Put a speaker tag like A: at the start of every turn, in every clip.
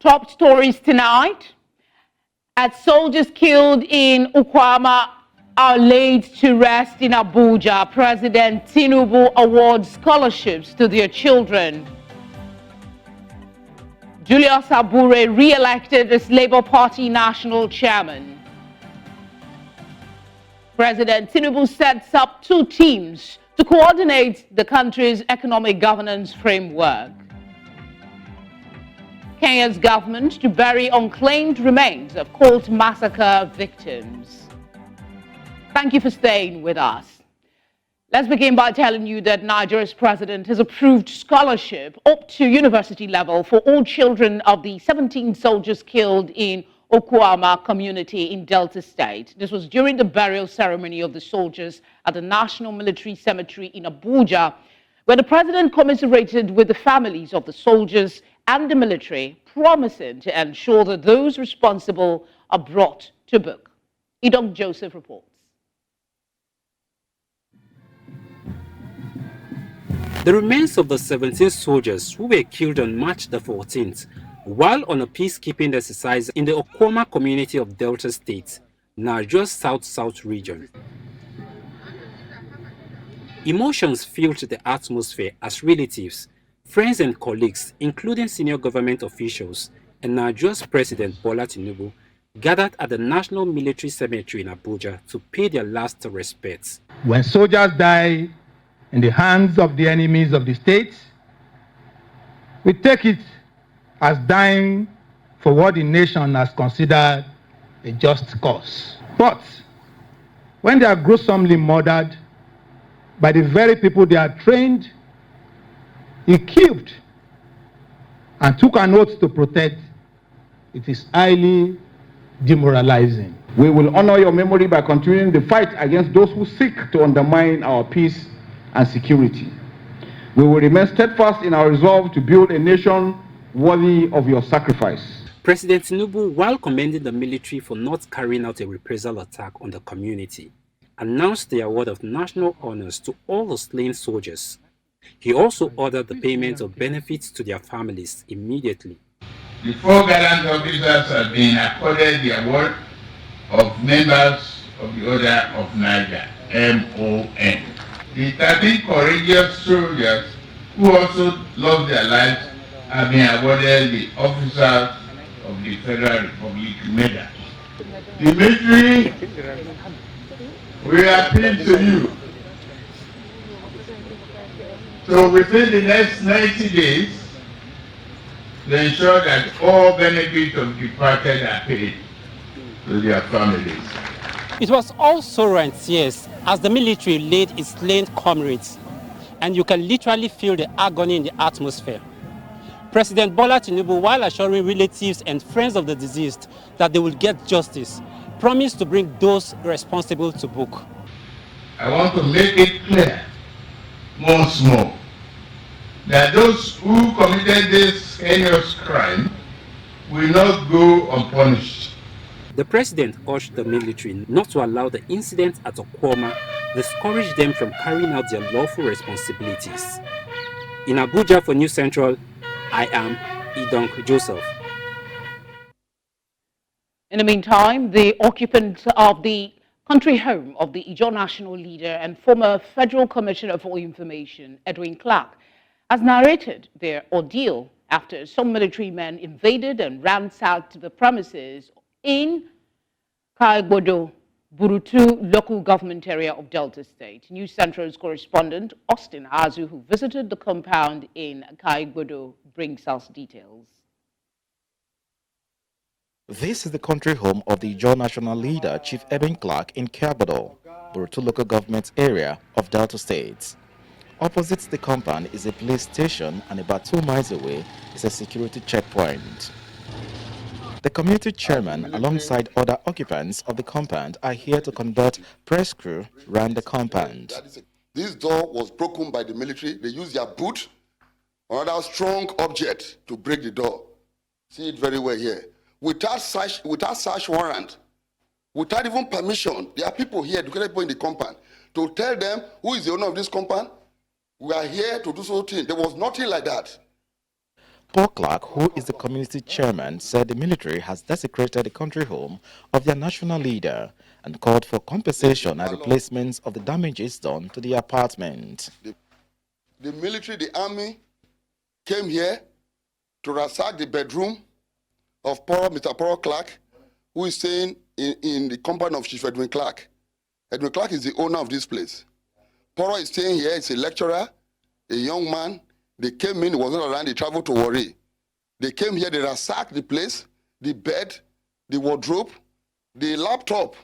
A: Top stories tonight. As soldiers killed in Ukwama are laid to rest in Abuja, President Tinubu awards scholarships to their children. Julius Abure re-elected as Labour Party national chairman. President Tinubu sets up 2 teams to coordinate the country's economic governance framework. Kenya's government to bury unclaimed remains of Colt massacre victims. Thank you for staying with us. Let's begin by telling you that Nigeria's president has approved scholarship up to university level for all children of the 17 soldiers killed in Okwama community in Delta State. This was during the burial ceremony of the soldiers at the National Military Cemetery in Abuja, where the president commiserated with the families of the soldiers and the military, promising to ensure that those responsible are brought to book. Idong Joseph reports.
B: The remains of the 17 soldiers who were killed on March the 14th while on a peacekeeping exercise in the Okwama community of Delta State, Nigeria's south-south region. Emotions filled the atmosphere as relatives, friends and colleagues, including senior government officials and Nigeria's President Bola Tinubu, gathered at the National Military Cemetery in Abuja to pay their last respects.
C: When soldiers die in the hands of the enemies of the state, we take it as dying for what the nation has considered a just cause. But when they are gruesomely murdered by the very people they are trained, equipped, and took an oath to protect, it is highly demoralizing.
D: We will honor your memory by continuing the fight against those who seek to undermine our peace and security. We will remain steadfast in our resolve to build a nation worthy of your sacrifice.
B: President Tinubu, while commending the military for not carrying out a reprisal attack on the community, announced the award of national honors to all the slain soldiers. He also ordered the payment of benefits to their families immediately.
E: The 4 gallant officers have been accorded the award of members of the Order of Niger, MON. The 13 courageous soldiers who also lost their lives have been awarded the Officers of the Federal Republic Medal. The military, we appeal to you. So within the next 90 days, to ensure that all benefits of departed are paid to their families.
B: It was all sorrow and tears as the military laid its slain comrades, and you can literally feel the agony in the atmosphere. President Bola Tinubu, while assuring relatives and friends of the deceased that they will get justice, promised to bring those responsible to book.
E: I want to make it clear once more that those who committed this heinous crime will not go unpunished.
B: The president urged the military not to allow the incident at Okwama discourage them from carrying out their lawful responsibilities. In Abuja for News Central, I am Idong Joseph.
A: In the meantime, the occupant of the country home of the Ijaw national leader and former Federal Commissioner for Information, Edwin Clark, has narrated their ordeal after some military men invaded and ransacked the premises in Kaigbodo, Burutu local government area of Delta State. News Central's correspondent Austin Azu, who visited the compound in Kaigbodo, brings us details.
F: This is the country home of the Ijaw national leader, Chief Edwin Clark, in Kaigbodo, Burutu local government area of Delta State. Opposite the compound is a police station, and about 2 miles away is a security checkpoint. The community chairman, alongside other occupants of the compound, are here to conduct press crew around the compound.
G: This door was broken by the military. They used their boot, another strong object, to break the door. See it very well here. Without search warrant, without even permission, there are people here, educated people in the compound, to tell them who is the owner of this compound. We are here to do something. There was nothing like that.
F: Paul Clark, who is the community chairman, said the military has desecrated the country home of their national leader and called for compensation and replacements of the damages done to the apartment.
G: The military, the army, came here to ransack the bedroom of Mr. Paul Clark, who is staying in the compound of Chief Edwin Clark. Edwin Clark is the owner of this place. Paul is staying here. He's a lecturer, a young man. They came in, he was not around, they traveled to Warri. They came here, they ransacked the place, the bed, the wardrobe, the laptop.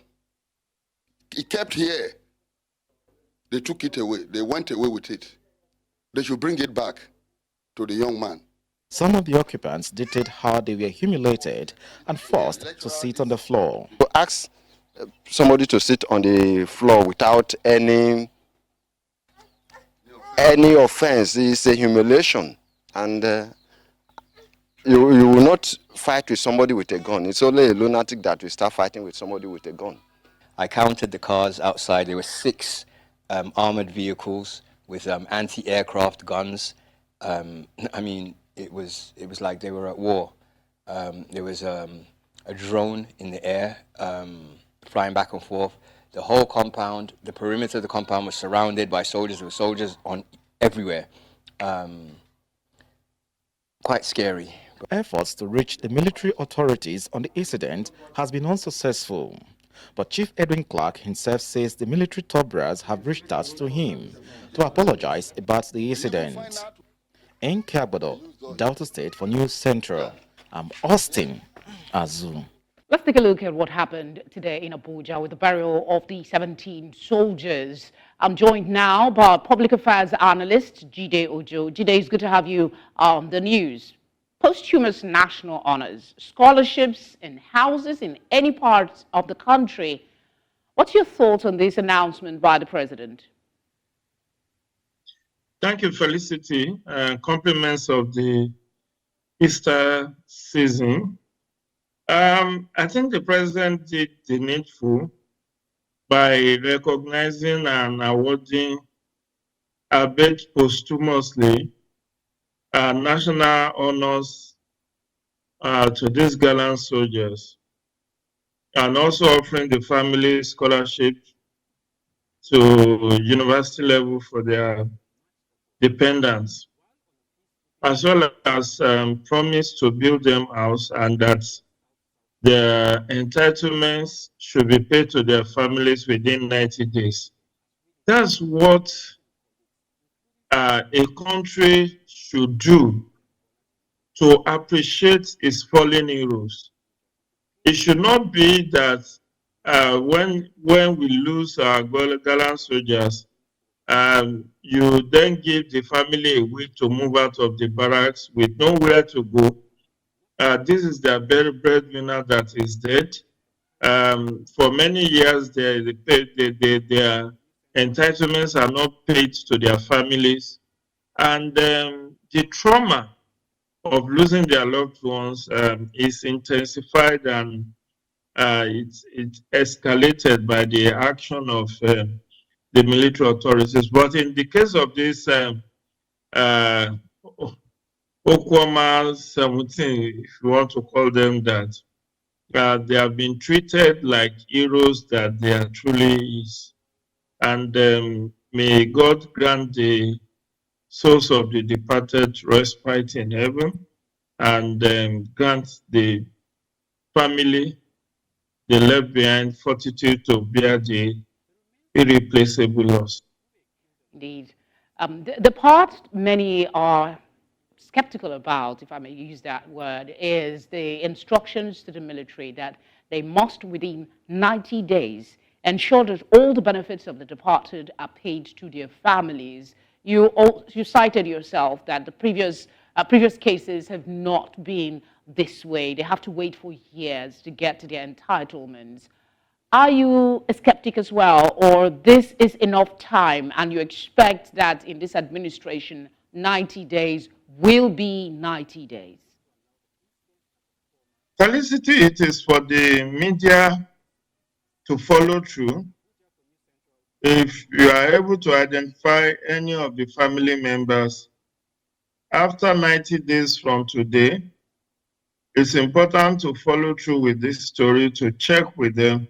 G: He kept here. They took it away. They went away with it. They should bring it back to the young man.
F: Some of the occupants detailed how they were humiliated and forced to sit on the floor.
H: To ask somebody to sit on the floor without any offense is a humiliation, and you will not fight with somebody with a gun. It's only a lunatic that will start fighting with somebody with a gun.
I: I counted the cars outside. There were 6 armored vehicles with anti-aircraft guns. I mean, it was like they were at war. There was a drone in the air flying back and forth. The whole compound, the perimeter of the compound was surrounded by soldiers. There were soldiers on everywhere. Quite scary.
F: Efforts to reach the military authorities on the incident has been unsuccessful. But Chief Edwin Clark himself says the military top brass have reached out to him to apologize about the incident. In Kabado, Delta State for News Central, I'm Austin Azu.
A: Let's take a look at what happened today in Abuja with the burial of the 17 soldiers. I'm joined now by public affairs analyst Jide Ojo. Jide, it's good to have you on the news. Posthumous national honors, scholarships in houses in any part of the country. What's your thoughts on this announcement by the president?
J: Thank you, Felicity. Compliments of the Easter season. I think the president did the needful by recognizing and awarding, albeit posthumously, national honors to these gallant soldiers, and also offering the family scholarship to university level for their dependents, as well as promise to build them house and that their entitlements should be paid to their families within 90 days. That's what a country should do to appreciate its fallen heroes. It should not be that when we lose our gallant soldiers, you then give the family a week to move out of the barracks with nowhere to go. This is their breadwinner that is dead. For many years, their entitlements are not paid to their families. And the trauma of losing their loved ones is intensified, and it's escalated by the action of the military authorities. But in the case of this Okwama 17, if you want to call them that, they have been treated like heroes that they are truly is. And may God grant the souls of the departed respite in heaven, and grant the family they left behind fortitude to bear the irreplaceable loss.
A: Indeed. The part many are skeptical about, if I may use that word, is the instructions to the military that they must, within 90 days, ensure that all the benefits of the departed are paid to their families. You cited yourself that the previous cases have not been this way. They have to wait for years to get to their entitlements. Are you a skeptic as well, or this is enough time and you expect that in this administration 90 days will be 90 days?
J: Felicity, it is for the media to follow through. If you are able to identify any of the family members after 90 days from today, it's important to follow through with this story to check with them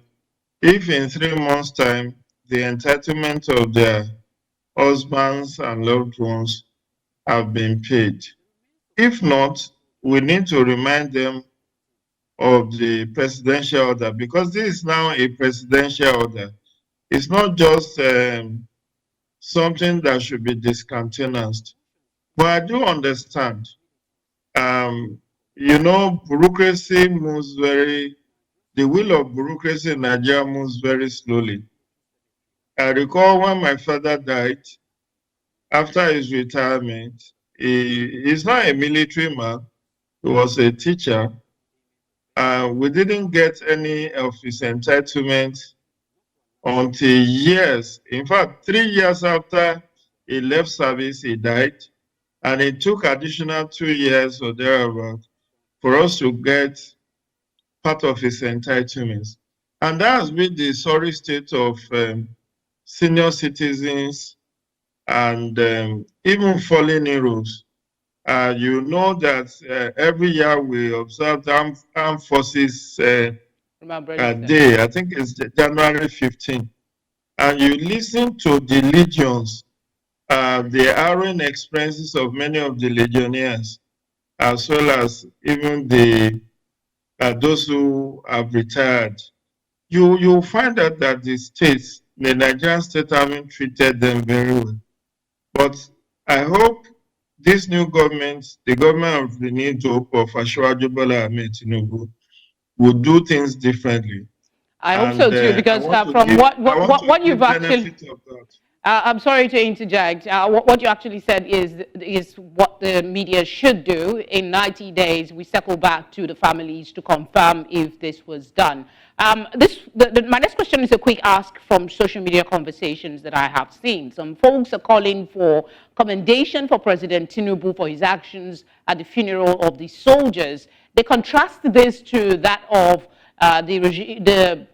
J: if in 3 months' time, the entitlement of their husbands and loved ones have been paid. If not, we need to remind them of the presidential order, because this is now a presidential order. It's not just something that should be discountenanced. But I do understand, bureaucracy moves the wheel of bureaucracy in Nigeria moves very slowly. I recall when my father died, after his retirement, he's not a military man, he was a teacher. We didn't get any of his entitlements until years. In fact, 3 years after he left service, he died. And it took additional 2 years or thereabout for us to get part of his entitlements. And that has been the sorry state of senior citizens and even fallen heroes. You know that every year we observe the Armed Forces Day. I think it's January 15. And you listen to the legions, the harrowing experiences of many of the legionnaires, as well as even those who have retired. You find out that the Nigerian state haven't treated them very well. But I hope this new government, the government of the new hope of Ashwaju Bola Tinubu, will do things differently.
A: I hope so too, because from what you've actually, I'm sorry to interject. What you actually said is what the media should do. In 90 days, we circle back to the families to confirm if this was done. My next question is a quick ask from social media conversations that I have seen. Some folks are calling for commendation for President Tinubu for his actions at the funeral of the soldiers. They contrast this to that of the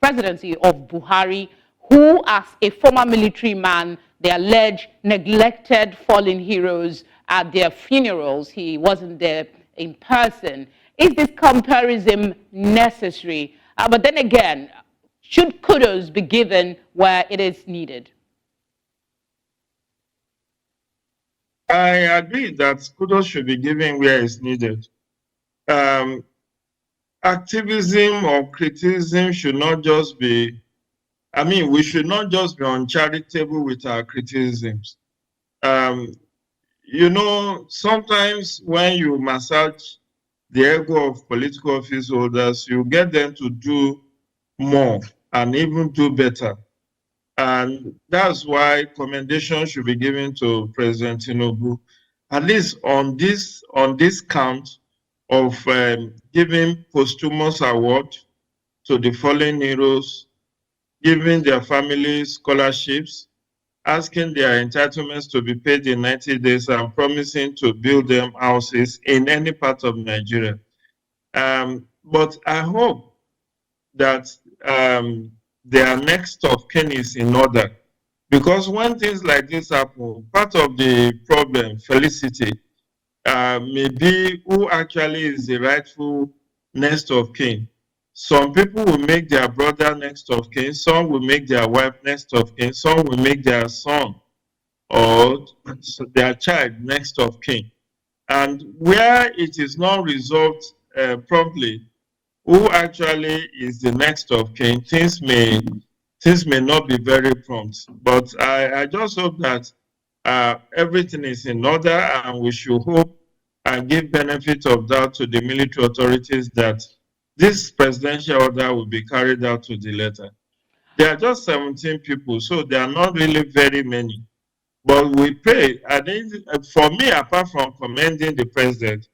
A: presidency of Buhari, who, as a former military man, they allege neglected fallen heroes at their funerals. He wasn't there in person. Is this comparison necessary? But then again, should kudos be given where it is needed?
J: I agree that kudos should be given where it's needed. Activism or criticism should not just be, we should not just be uncharitable with our criticisms. Sometimes when you massage the ego of political office holders, you get them to do more and even do better. And that's why commendation should be given to President Tinubu, at least on this count of giving posthumous award to the fallen heroes, giving their families scholarships, asking their entitlements to be paid in 90 days, and promising to build them houses in any part of Nigeria. But I hope that their next of kin is in order. Because when things like this happen, part of the problem, Felicity, may be who actually is the rightful next of kin. Some people will make their brother next of kin, some will make their wife next of kin, some will make their son or their child next of kin. And where it is not resolved promptly, who actually is the next of kin, things may not be very prompt. But I just hope that everything is in order, and we should hope and give benefit of doubt to the military authorities that this presidential order will be carried out to the letter. There are just 17 people, so they are not really very many. But we pray, for me, apart from commending the president,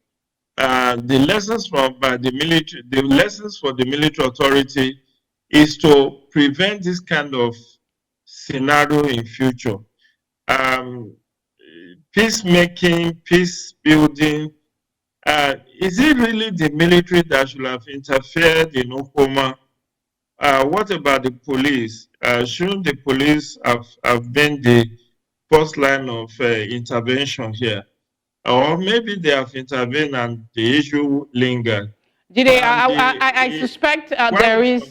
J: the lessons for the military authority is to prevent this kind of scenario in future. Peacemaking, peace building. Is it really the military that should have interfered in Okoma? What about the police? Shouldn't the police have been the first line of intervention here? or maybe they have intervened and the issue lingered.
A: Jide,
J: And
A: I suspect
J: when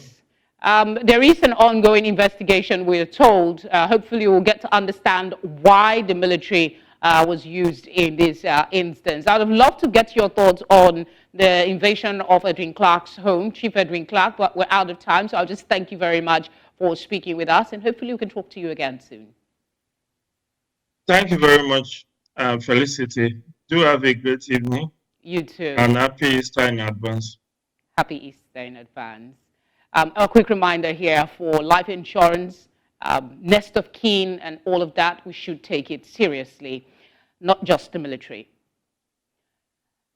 A: there is an ongoing investigation, we're told. Hopefully we'll get to understand why the military was used in this instance. I would love to get your thoughts on the invasion of Edwin Clark's home, Chief Edwin Clark, but we're out of time, so I'll just thank you very much for speaking with us, and hopefully we can talk to you again soon.
J: Thank you very much, Felicity. Do have a great evening.
A: You too.
J: And happy Easter in advance.
A: Happy Easter in advance. A quick reminder here for life insurance, nest of kin and all of that, we should take it seriously, not just the military.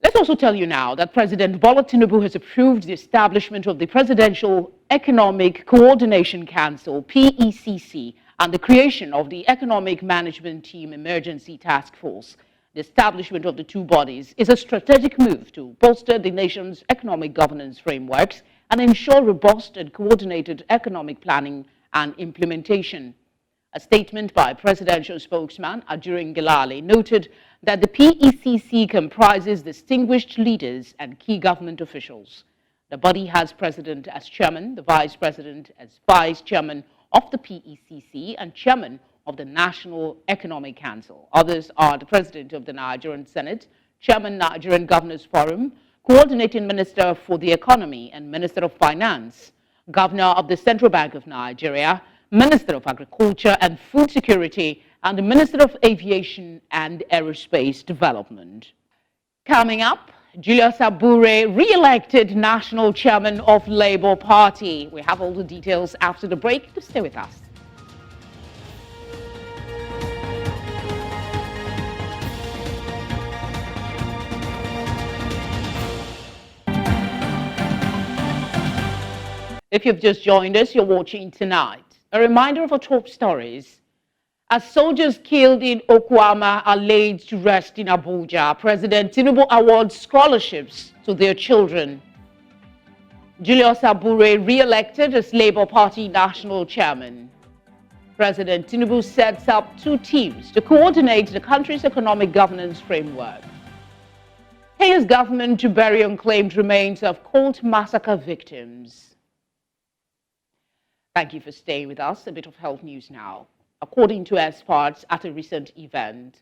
A: Let's also tell you now that President Bola Tinubu has approved the establishment of the Presidential Economic Coordination Council, PECC, and the creation of the Economic Management Team Emergency Task Force. The establishment of the two bodies is a strategic move to bolster the nation's economic governance frameworks and ensure robust and coordinated economic planning and implementation. A statement by presidential spokesman Ajurin Gilali noted that the PECC comprises distinguished leaders and key government officials. The body has president as chairman, the vice president as vice chairman of the PECC, and chairman of the National Economic Council. Others are the president of the Nigerian Senate, chairman Nigerian Governors Forum, coordinating minister for the economy and minister of finance, governor of the Central Bank of Nigeria, minister of agriculture and food security, and the minister of aviation and aerospace development. Coming up, Julius Abure, re-elected national chairman of Labour Party. We have all the details after the break. To stay with us. If you've just joined us, you're watching Tonight. A reminder of our top stories. As soldiers killed in Okwama are laid to rest in Abuja, President Tinubu awards scholarships to their children. Julius Abure re-elected as Labour Party national chairman. President Tinubu sets up two teams to coordinate the country's economic governance framework. Kenya's government to bury unclaimed remains of Colt massacre victims. Thank you for staying with us. A bit of health news now. According to experts at a recent event,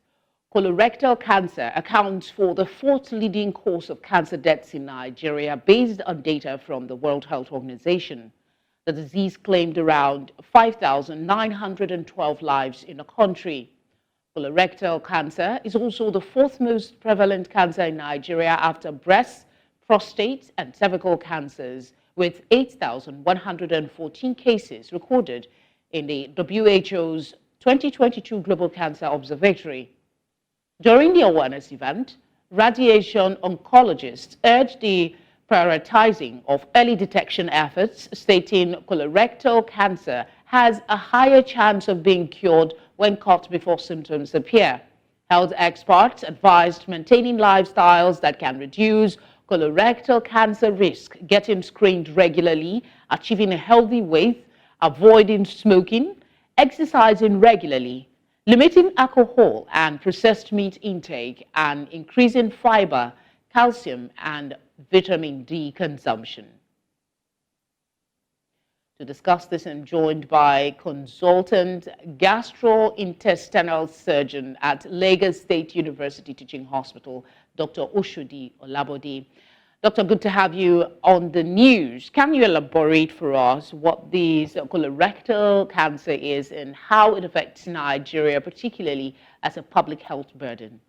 A: colorectal cancer accounts for the fourth leading cause of cancer deaths in Nigeria based on data from the World Health Organization. The disease claimed around 5,912 lives in the country. Colorectal cancer is also the fourth most prevalent cancer in Nigeria after breast, prostate, and cervical cancers, with 8,114 cases recorded in the WHO's 2022 Global Cancer Observatory. During the awareness event, radiation oncologists urged the prioritizing of early detection efforts, stating colorectal cancer has a higher chance of being cured when caught before symptoms appear. Health experts advised maintaining lifestyles that can reduce colorectal cancer risk, getting screened regularly, achieving a healthy weight, avoiding smoking, exercising regularly, limiting alcohol and processed meat intake, and increasing fiber, calcium, and vitamin D consumption. To discuss this, I'm joined by consultant gastrointestinal surgeon at Lagos State University Teaching Hospital, Dr. Oshodi Olabode. Doctor, good to have you on the news. Can you elaborate for us what this colorectal cancer is and how it affects Nigeria, particularly as a public health burden?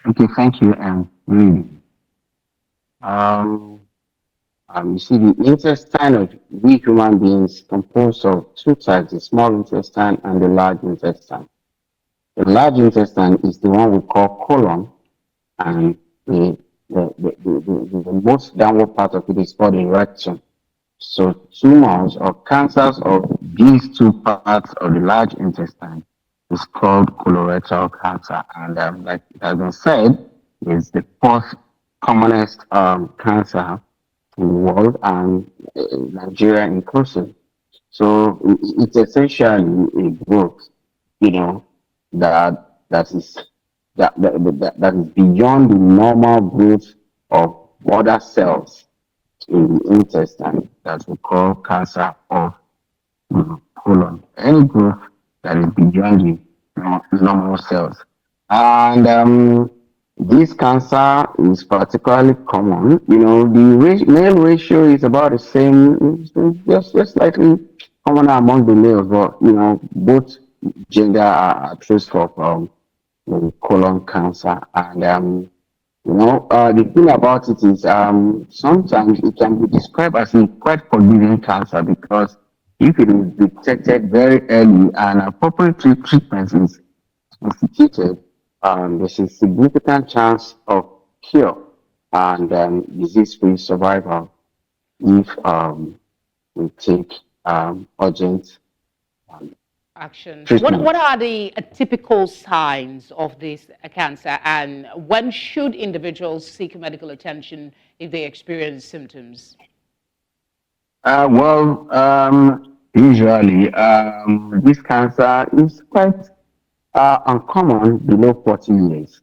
K: Okay, thank you, and really. You see, the intestine of we human beings composed of two types, the small intestine and the large intestine. The large intestine is the one we call colon, and the most downward part of it is called the rectum. So tumors or cancers of these two parts of the large intestine is called colorectal cancer. And like it has been said, it's the fourth commonest cancer in the world, and Nigeria inclusive. So it's essentially a growth, that is that is beyond the normal growth of other cells in the intestine that we call cancer of colon. Any growth that is beyond the normal cells. And this cancer is particularly common. You know, the male ratio is about the same, just slightly commoner among the males, but you know, both gender are at risk of colon cancer. And the thing about it is sometimes it can be described as a quite forgiving cancer because if it is detected very early and appropriate treatment is instituted, there's a significant chance of cure and disease-free survival if we take urgent
A: Action.
K: treatment.
A: What are the typical signs of this cancer, and when should individuals seek medical attention if they experience symptoms?
K: Usually, this cancer is quite uncommon below 40 years.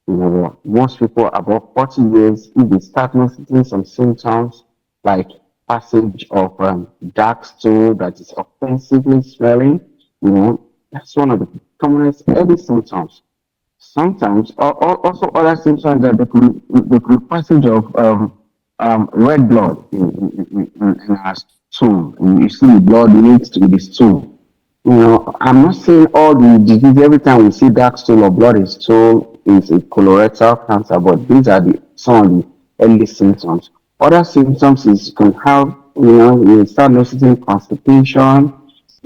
K: You know, most people above 40 years, if they start noticing some symptoms like passage of dark stool that is offensively swelling, you know, that's one of the commonest early symptoms. Sometimes, also other symptoms that the passage of red blood in our stool. You see the blood mixed with the stool. You know, I'm not saying all the disease, every time we see dark stool or blood in stool is a colorectal cancer, but these are some of the early symptoms. Other symptoms is you can have, you start noticing constipation,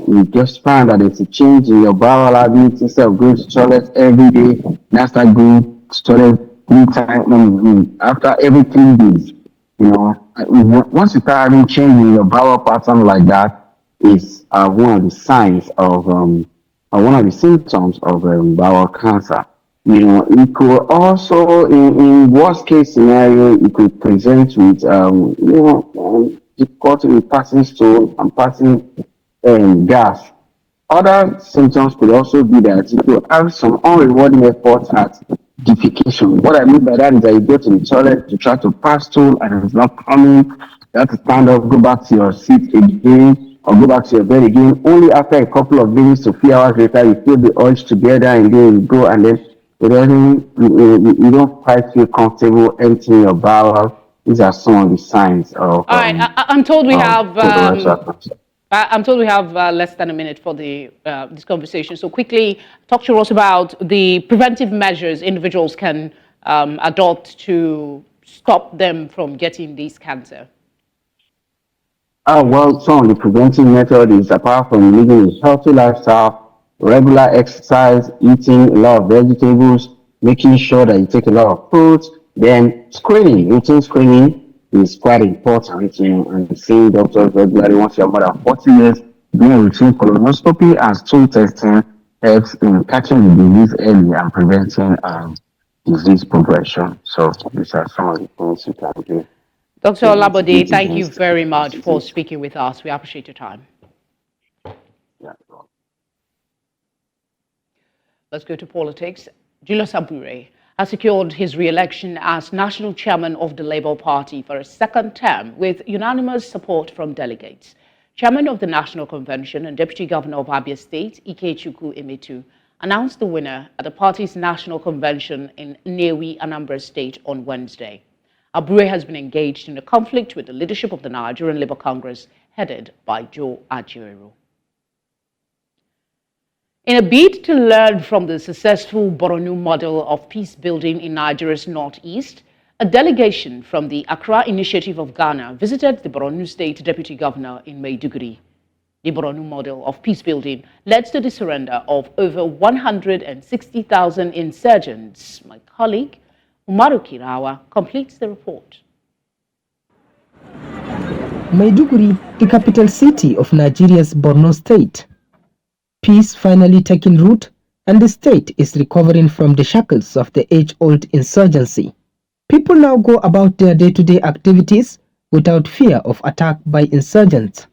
K: you just find that it's a change in your bowel habits. Instead of going to toilet every day, now start going to toilet 3 times after every 3 days. You know, once you start having change in your bowel pattern like that, is one of the signs of one of the symptoms of bowel cancer. You know, it could also, in worst case scenario, it could present with difficulty with passing stool and passing gas. Other symptoms could also be that you could have some unrewarding efforts at defecation. What I mean by that is that you go to the toilet to try to pass stool and it's not coming. You have to stand up, go back to your seat again, or go back to your bed again. Only after a couple of minutes to 3 hours later, you feel the urge together and then you go and then you don't quite feel comfortable emptying your bowel. These are some of the signs of.
A: All right, I'm told we have.
K: Colorectal cancer.
A: I'm told we have less than a minute for this conversation. So quickly, talk to us about the preventive measures individuals can adopt to stop them from getting this cancer.
K: Some of the preventive method is apart from living a healthy lifestyle, regular exercise, eating a lot of vegetables, making sure that you take a lot of fruits, then screening, routine screening is quite important, and seeing doctors regularly once you're more than 40 years, doing routine colonoscopy and stool testing helps in catching the disease early and preventing disease progression. So these are some of the things you can do.
A: Dr. Olabode, thank you very much for speaking with us. We appreciate your time. Let's go to politics. Julius Abure has secured his re-election as national chairman of the Labour Party for a second term with unanimous support from delegates. Chairman of the National Convention and Deputy Governor of Abia State, Ikechukwu Emetu, announced the winner at the party's National Convention in Nnewi, Anambra State on Wednesday. Abure has been engaged in a conflict with the leadership of the Nigerian Labour Congress, headed by Joe Ajaero. In a bid to learn from the successful Borno model of peace building in Nigeria's northeast, a delegation from the Accra Initiative of Ghana visited the Borno State Deputy Governor in Maiduguri. The Borno model of peace building led to the surrender of over 160,000 insurgents. My colleague, Umaru Kirawa, completes the report.
L: Maiduguri, the capital city of Nigeria's Borno State. Peace finally taking root, and the state is recovering from the shackles of the age-old insurgency. People now go about their day-to-day activities without fear of attack by insurgents.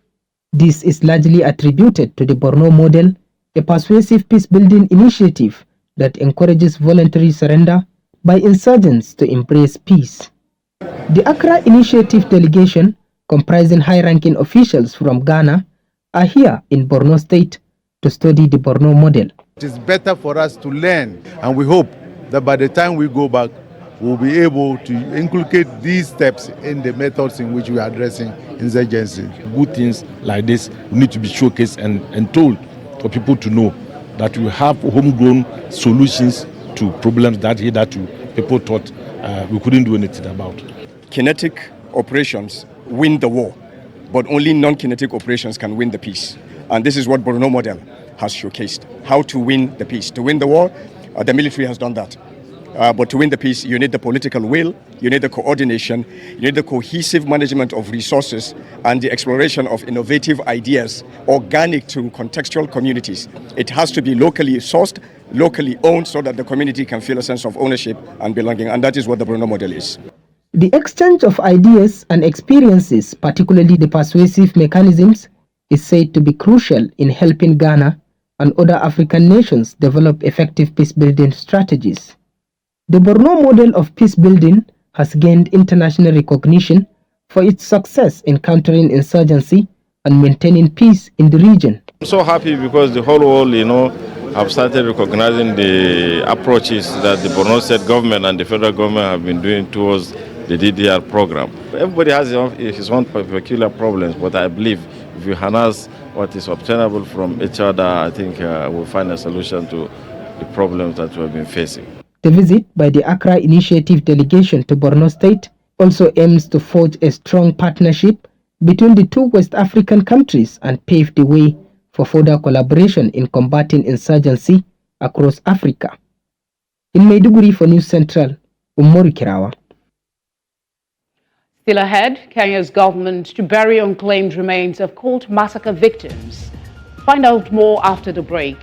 L: This is largely attributed to the Borno model, a persuasive peace-building initiative that encourages voluntary surrender by insurgents to embrace peace. The Accra Initiative delegation, comprising high-ranking officials from Ghana, are here in Borno State to study the Borno model.
M: It is better for us to learn, and we hope that by the time we go back, we'll be able to inculcate these steps in the methods in which we are addressing insurgency.
N: Good things like this need to be showcased and told for people to know that we have homegrown solutions to problems that hitherto people thought we couldn't do anything about.
O: Kinetic operations win the war, but only non-kinetic operations can win the peace. And this is what Borno model has showcased, how to win the peace. To win the war, the military has done that. But to win the peace, you need the political will, you need the coordination, you need the cohesive management of resources and the exploration of innovative ideas, organic to contextual communities. It has to be locally sourced, locally owned, so that the community can feel a sense of ownership and belonging. And that is what the Borno model is.
L: The exchange of ideas and experiences, particularly the persuasive mechanisms, is said to be crucial in helping Ghana and other African nations develop effective peace-building strategies. The Borno model of peace building has gained international recognition for its success in countering insurgency and maintaining peace in the region.
N: I'm so happy because the whole world, have started recognizing the approaches that the Borno State government and the federal government have been doing towards the DDR program. Everybody has his own peculiar problems, but I believe if we harness what is obtainable from each other, I think we'll find a solution to the problems that we've been facing.
L: The visit by the Accra Initiative delegation to Borno State also aims to forge a strong partnership between the two West African countries and pave the way for further collaboration in combating insurgency across Africa. In Maiduguri for News Central, Umoru Kirawa.
A: Still ahead, Kenya's government to bury unclaimed remains of cult massacre victims. Find out more after the break.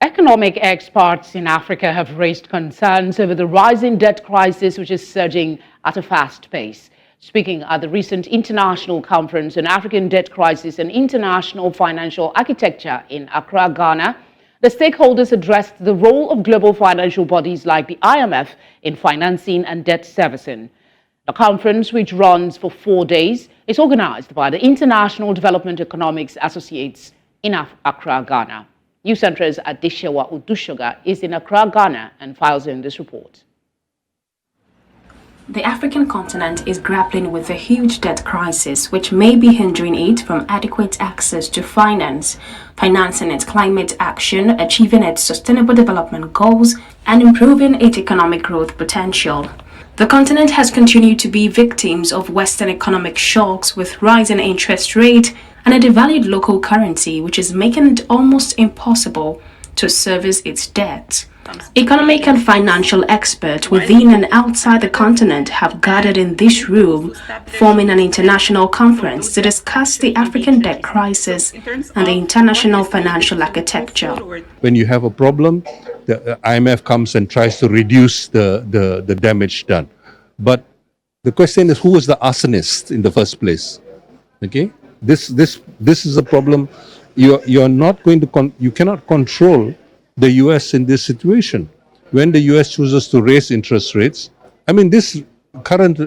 A: Economic experts in Africa have raised concerns over the rising debt crisis, which is surging at a fast pace. Speaking at the recent International Conference on African Debt Crisis and International Financial Architecture in Accra, Ghana, the stakeholders addressed the role of global financial bodies like the IMF in financing and debt servicing. The conference, which runs for 4 days, is organized by the International Development Economics Associates in Accra, Ghana. News Center's Adeshewa Udushoga is in Accra, Ghana, and files in this report.
P: The African continent is grappling with a huge debt crisis, which may be hindering it from adequate access to finance, financing its climate action, achieving its sustainable development goals, and improving its economic growth potential. The continent has continued to be victims of Western economic shocks with rising interest rate and a devalued local currency, which is making it almost impossible to service its debt. Economic and financial experts within and outside the continent have gathered in this room, forming an international conference to discuss the African debt crisis and the international financial architecture.
Q: When you have a problem, the IMF comes and tries to reduce the damage done. But the question is, who was the arsonist in the first place? Okay? This is a problem. You're not going to you cannot control the US in this situation. When the US chooses to raise interest rates, I mean, this current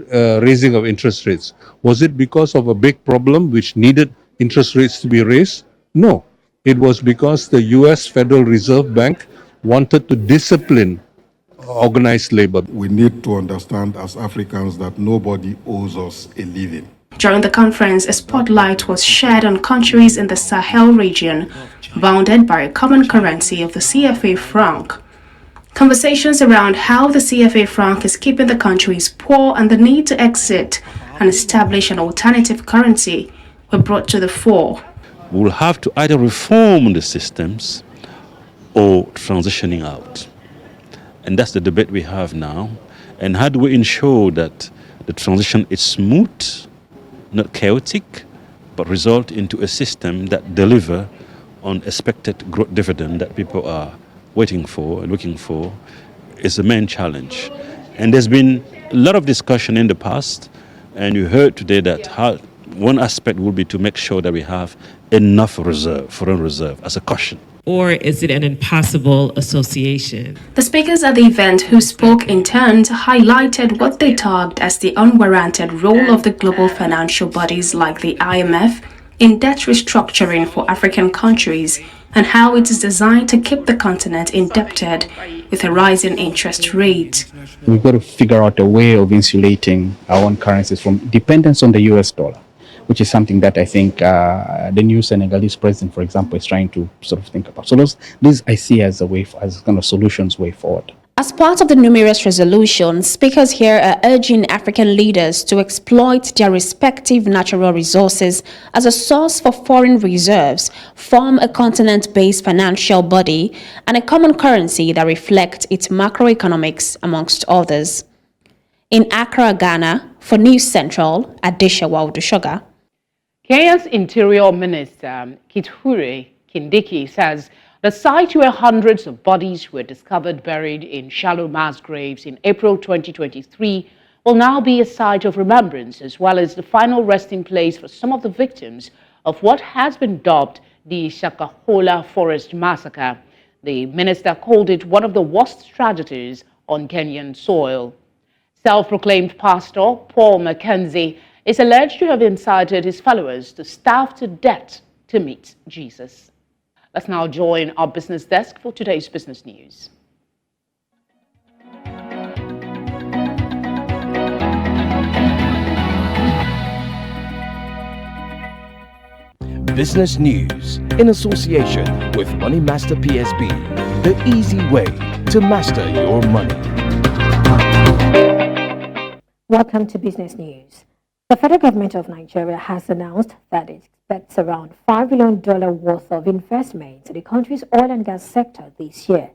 Q: raising of interest rates, was it because of a big problem which needed interest rates to be raised? No, it was because the US Federal Reserve Bank wanted to discipline organized labor.
R: We need to understand as Africans that nobody owes us a living.
P: During the conference, a spotlight was shed on countries in the Sahel region, bounded by a common currency of the CFA franc. Conversations around how the CFA franc is keeping the countries poor and the need to exit and establish an alternative currency were brought to the fore.
S: We'll have to either reform the systems or transitioning out. And that's the debate we have now. And how do we ensure that the transition is smooth, not chaotic, but result into a system that deliver unexpected growth dividend that people are waiting for, looking for, is the main challenge. And there's been a lot of discussion in the past, and you heard today that one aspect will be to make sure that we have enough reserve, foreign reserve, as a caution.
T: Or is it an impossible association?
P: The speakers at the event who spoke in turn highlighted what they tagged as the unwarranted role of the global financial bodies like the IMF in debt restructuring for African countries and how it is designed to keep the continent indebted with a rising interest rate.
U: We've got to figure out a way of insulating our own currencies from dependence on the US dollar, which is something that I think the new Senegalese president, for example, is trying to sort of think about. So these I see as a way, as kind of solutions way forward.
P: As part of the numerous resolutions, speakers here are urging African leaders to exploit their respective natural resources as a source for foreign reserves, form a continent-based financial body, and a common currency that reflects its macroeconomics, amongst others. In Accra, Ghana, for News Central, Adeshawa Odushoga.
A: Kenya's Interior Minister, Kithure Kindiki, says the site where hundreds of bodies were discovered buried in shallow mass graves in April 2023 will now be a site of remembrance, as well as the final resting place for some of the victims of what has been dubbed the Shakahola Forest Massacre. The minister called it one of the worst tragedies on Kenyan soil. Self-proclaimed pastor Paul Mackenzie is alleged to have incited his followers to starve to death to meet Jesus. Let's now join our business desk for today's business news.
V: Business news in association with Money Master PSB, the easy way to master your money.
W: Welcome to Business News. The federal government of Nigeria has announced that it expects around $5 billion worth of investment in the country's oil and gas sector this year.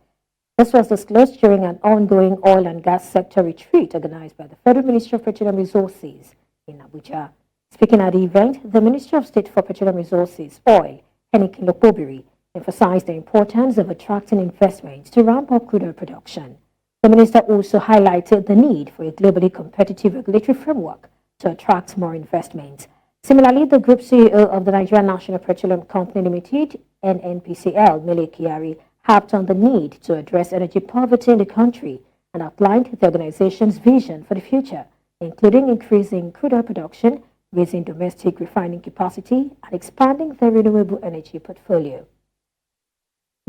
W: This was disclosed during an ongoing oil and gas sector retreat organized by the Federal Ministry of Petroleum Resources in Abuja. Speaking at the event, the Minister of State for Petroleum Resources, Oil, Henikin Lokobiri, emphasized the importance of attracting investments to ramp up crude oil production. The minister also highlighted the need for a globally competitive regulatory framework to attract more investment. Similarly, the group CEO of the Nigerian National Petroleum Company Limited, NNPCL, Mele Kyari, harped on the need to address energy poverty in the country and outlined the organization's vision for the future, including increasing crude oil production, raising domestic refining capacity, and expanding the renewable energy portfolio.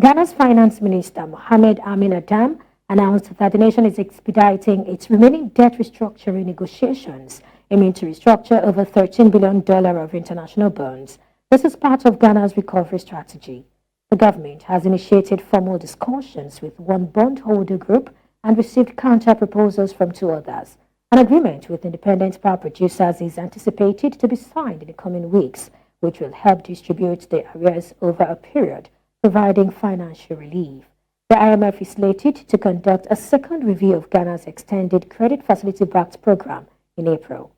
W: Ghana's Finance Minister, Mohamed Amin Adam, announced that the nation is expediting its remaining debt restructuring negotiations, aiming to restructure over $13 billion of international bonds. This is part of Ghana's recovery strategy. The government has initiated formal discussions with one bondholder group and received counter-proposals from two others. An agreement with independent power producers is anticipated to be signed in the coming weeks, which will help distribute the arrears over a period, providing financial relief. The IMF is slated to conduct a second review of Ghana's extended credit facility-backed program in April.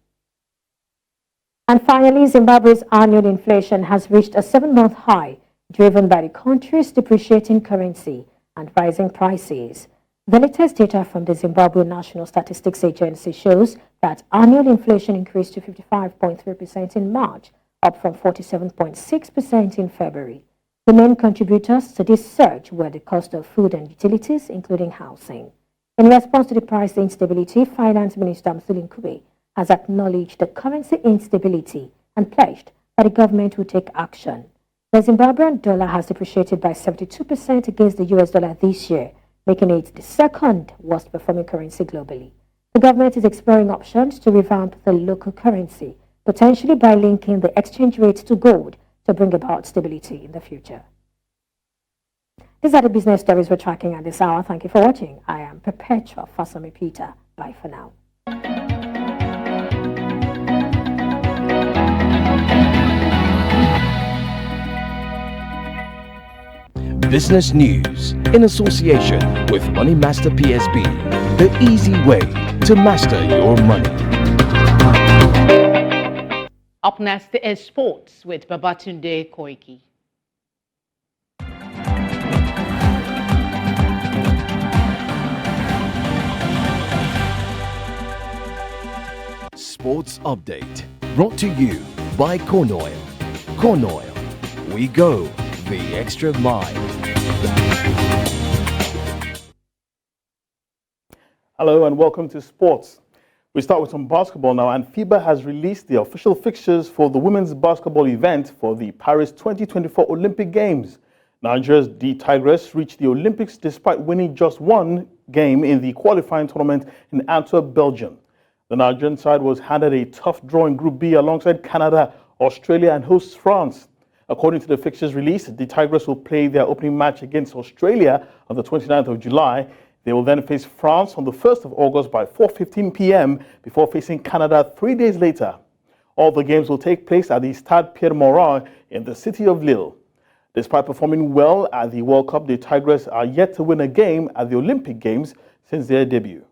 W: And finally, Zimbabwe's annual inflation has reached a 7-month high, driven by the country's depreciating currency and rising prices. The latest data from the Zimbabwe National Statistics Agency shows that annual inflation increased to 55.3% in March, up from 47.6% in February. The main contributors to this surge were the cost of food and utilities, including housing. In response to the price instability, Finance Minister Mthuli Ncube has acknowledged the currency instability and pledged that the government will take action. The Zimbabwean dollar has depreciated by 72% against the US dollar this year, making it the second worst performing currency globally. The government is exploring options to revamp the local currency, potentially by linking the exchange rate to gold to bring about stability in the future. These are the business stories we're tracking at this hour. Thank you for watching. I am Perpetua Fasami Peter. Bye for now.
V: Business news in association with Money Master PSB, the easy way to master your money.
A: Up next is sports with Babatunde Koiki.
V: Sports Update, brought to you by Corn Oil. Corn Oil, we go the extra mile.
C: Hello and welcome to Sports. We start with some basketball now, and FIBA has released the official fixtures for the women's basketball event for the Paris 2024 Olympic Games. Nigeria's D Tigress reached the Olympics despite winning just one game in the qualifying tournament in Antwerp, Belgium. The Nigerian side was handed a tough draw in Group B alongside Canada, Australia and hosts France. According to the fixtures released, the Tigress will play their opening match against Australia on the 29th of July. They will then face France on the 1st of August by 4:15 p.m. before facing Canada 3 days later. All the games will take place at the Stade Pierre-Mauroy in the city of Lille. Despite performing well at the World Cup, the Tigress are yet to win a game at the Olympic Games since their debut.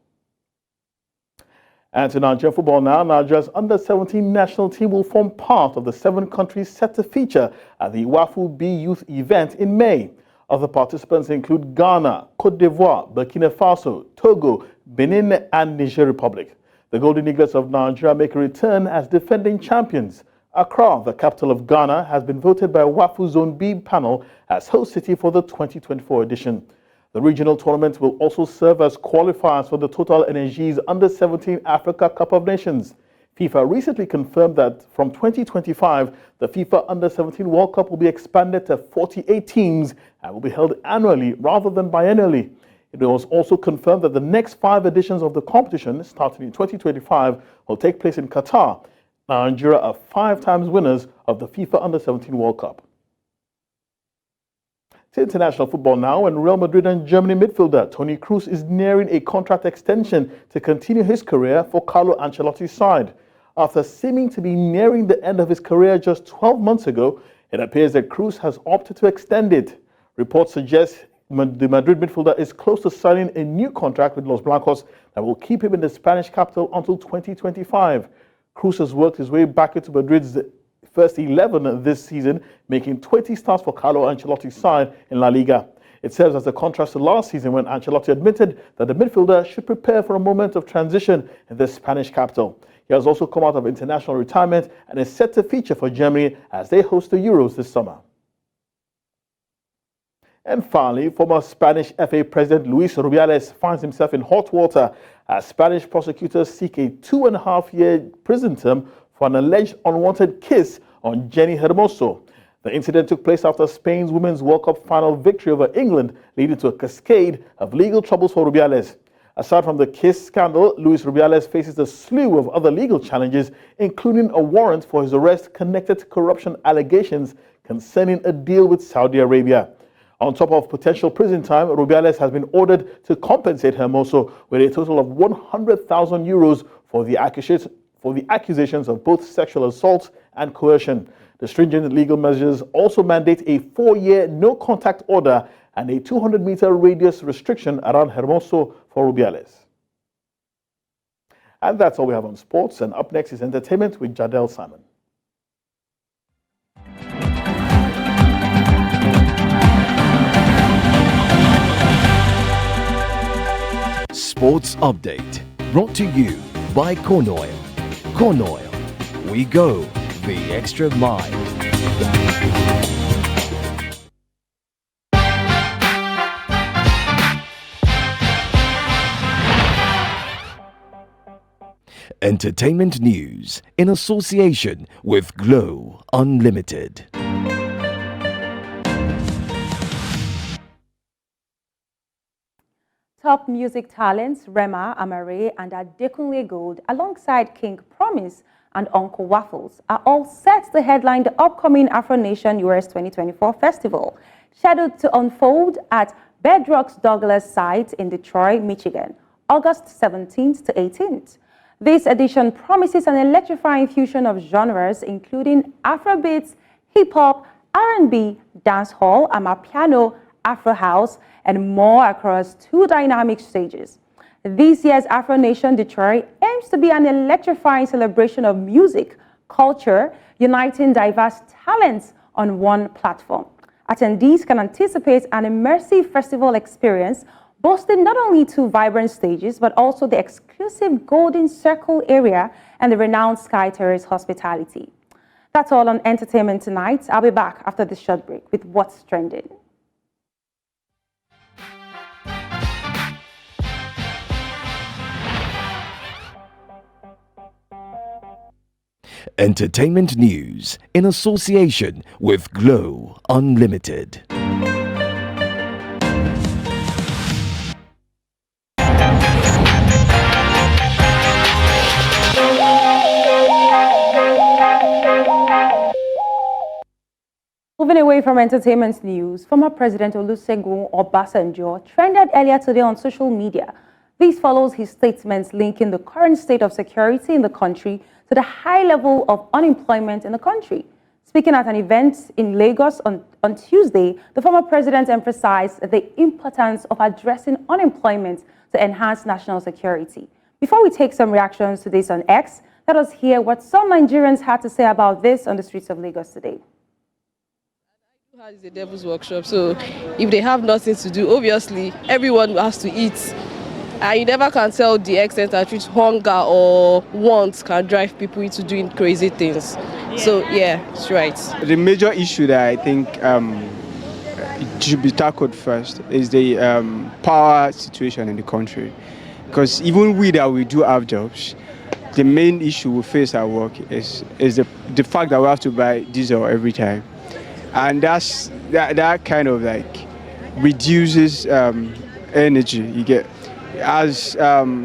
C: And to Nigerian football now, Nigeria's under-17 national team will form part of the 7 countries set to feature at the WAFU B Youth event in May. Other participants include Ghana, Cote d'Ivoire, Burkina Faso, Togo, Benin and Niger Republic. The Golden Eaglets of Nigeria make a return as defending champions. Accra, the capital of Ghana, has been voted by WAFU Zone B panel as host city for the 2024 edition. The regional tournament will also serve as qualifiers for the Total Energies Under-17 Africa Cup of Nations. FIFA recently confirmed that from 2025, the FIFA Under-17 World Cup will be expanded to 48 teams and will be held annually rather than biennially. It was also confirmed that the next 5 editions of the competition, starting in 2025, will take place in Qatar. Nigeria are 5 times winners of the FIFA Under-17 World Cup. To international football now, and Real Madrid and Germany midfielder Toni Kroos is nearing a contract extension to continue his career for Carlo Ancelotti's side. After seeming to be nearing the end of his career just 12 months ago, it appears that Kroos has opted to extend it. Reports suggest the Madrid midfielder is close to signing a new contract with Los Blancos that will keep him in the Spanish capital until 2025. Kroos has worked his way back into Madrid's first 11 this season, making 20 starts for Carlo Ancelotti's side in La Liga. It serves as a contrast to last season when Ancelotti admitted that the midfielder should prepare for a moment of transition in the Spanish capital. He has also come out of international retirement and is set to feature for Germany as they host the Euros this summer. And finally, former Spanish FA President Luis Rubiales finds himself in hot water as Spanish prosecutors seek a 2.5-year prison term for an alleged unwanted kiss on Jenny Hermoso. The incident took place after Spain's Women's World Cup final victory over England, leading to a cascade of legal troubles for Rubiales. Aside from the kiss scandal, Luis Rubiales faces a slew of other legal challenges, including a warrant for his arrest connected to corruption allegations concerning a deal with Saudi Arabia. On top of potential prison time, Rubiales has been ordered to compensate Hermoso with a total of 100,000 euros for the accusations of both sexual assault and coercion. The stringent legal measures also mandate a 4-year no-contact order and a 200-meter radius restriction around Hermoso for Rubiales. And that's all we have on sports. And up next is entertainment with Jadel Simon.
V: Sports Update, brought to you by Corn Oil. Corn Oil, we go the extra mile. Entertainment news in association with Glow Unlimited.
D: Top music talents Rema Amare and Adekunle Gold, alongside King Promise and Uncle Waffles, are all set to headline the upcoming Afro Nation US 2024 festival, scheduled to unfold at Bedrock's Douglas site in Detroit, Michigan, August 17th to 18th. This edition promises an electrifying fusion of genres, including Afrobeats, hip-hop, R&B, dancehall, amapiano, Afro house, and more across 2 dynamic stages. This year's Afro Nation Detroit aims to be an electrifying celebration of music, culture, uniting diverse talents on one platform. Attendees can anticipate an immersive festival experience boasting not only two vibrant stages, but also the exclusive Golden Circle area and the renowned Sky Terrace hospitality. That's all on entertainment tonight. I'll be back after this short break with what's trending.
V: Entertainment news in association with Glow Unlimited.
D: Moving away from entertainment news, former President Olusegun Obasanjo trended earlier today on social media. This follows his statements linking the current state of security in the country to the high level of unemployment in the country. Speaking at an event in Lagos on Tuesday, the former president emphasized the importance of addressing unemployment to enhance national security. Before we take some reactions to this on X, let us hear what some Nigerians had to say about this on the streets of Lagos today.
B: It's a devil's workshop, so if they have nothing to do, obviously everyone has to eat. And you never can tell the extent at which hunger or want can drive people into doing crazy things. So yeah, it's right.
E: The major issue that I think it should be tackled first is the power situation in the country. Because even we that we do have jobs, the main issue we face at work is the fact that we have to buy diesel every time. And that kind of like reduces energy you get. As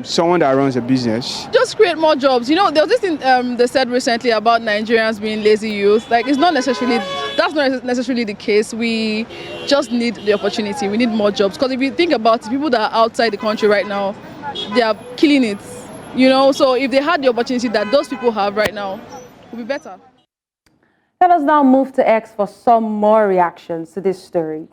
E: someone that runs a business,
B: just create more jobs. You know, there was this thing they said recently about Nigerians being lazy youth. Like, that's not necessarily the case. We just need the opportunity. We need more jobs. Because if you think about it, people that are outside the country right now, they are killing it. You know, so if they had the opportunity that those people have right now, it would be better.
D: Let us now move to X for some more reactions to this story.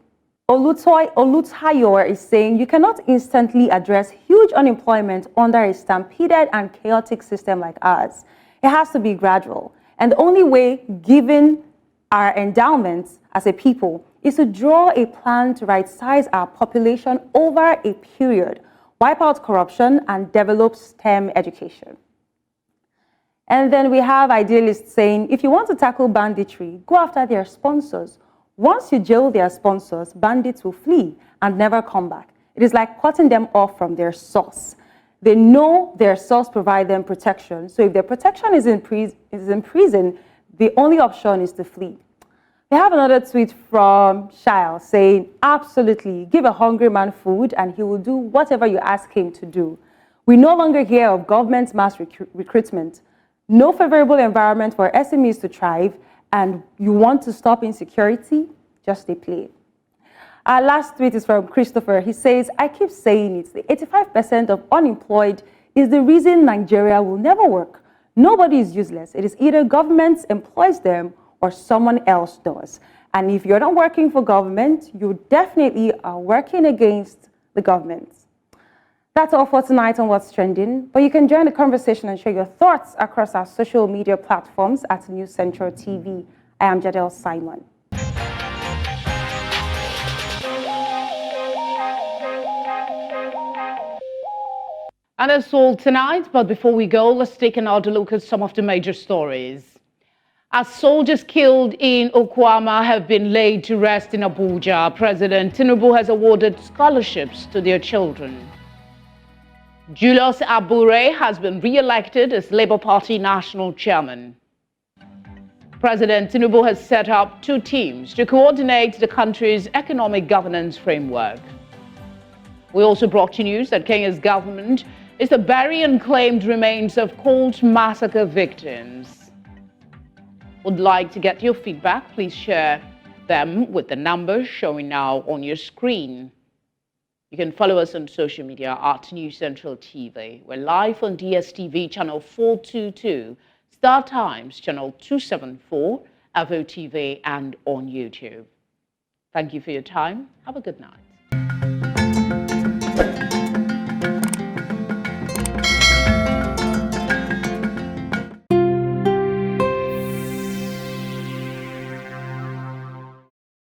D: Olutayor is saying you cannot instantly address huge unemployment under a stampeded and chaotic system like ours. It has to be gradual. And the only way, given our endowments as a people, is to draw a plan to right-size our population over a period, wipe out corruption, and develop STEM education. And then we have idealists saying, if you want to tackle banditry, go after their sponsors. Once you jail their sponsors, bandits will flee and never come back. It is like cutting them off from their source. They know their source provides them protection. So if their protection is in prison, the only option is to flee. We have another tweet from Shile saying, absolutely, give a hungry man food and he will do whatever you ask him to do. We no longer hear of government mass recruitment. No favorable environment for SMEs to thrive, and you want to stop insecurity, just a play. Our last tweet is from Christopher. He says, I keep saying it, the 85% of unemployed is the reason Nigeria will never work. Nobody is useless. It is either government employs them or someone else does. And if you're not working for government, you definitely are working against the government. That's all for tonight on What's Trending, but you can join the conversation and share your thoughts across our social media platforms at News Central TV. I am Jadel Simon.
A: And that's all tonight, but before we go, let's take another look at some of the major stories. As soldiers killed in Okwama have been laid to rest in Abuja, President Tinubu has awarded scholarships to their children. Julius Abure has been re-elected as Labour Party National Chairman. President Tinubu has set up 2 teams to coordinate the country's economic governance framework. We also brought you news that Kenya's government is to bury unclaimed remains of Colt massacre victims. Would like to get your feedback? Please share them with the numbers showing now on your screen. You can follow us on social media at News Central TV. We're live on DSTV channel 422, Star Times channel 274, Avo TV, and on YouTube. Thank you for your time. Have a good night.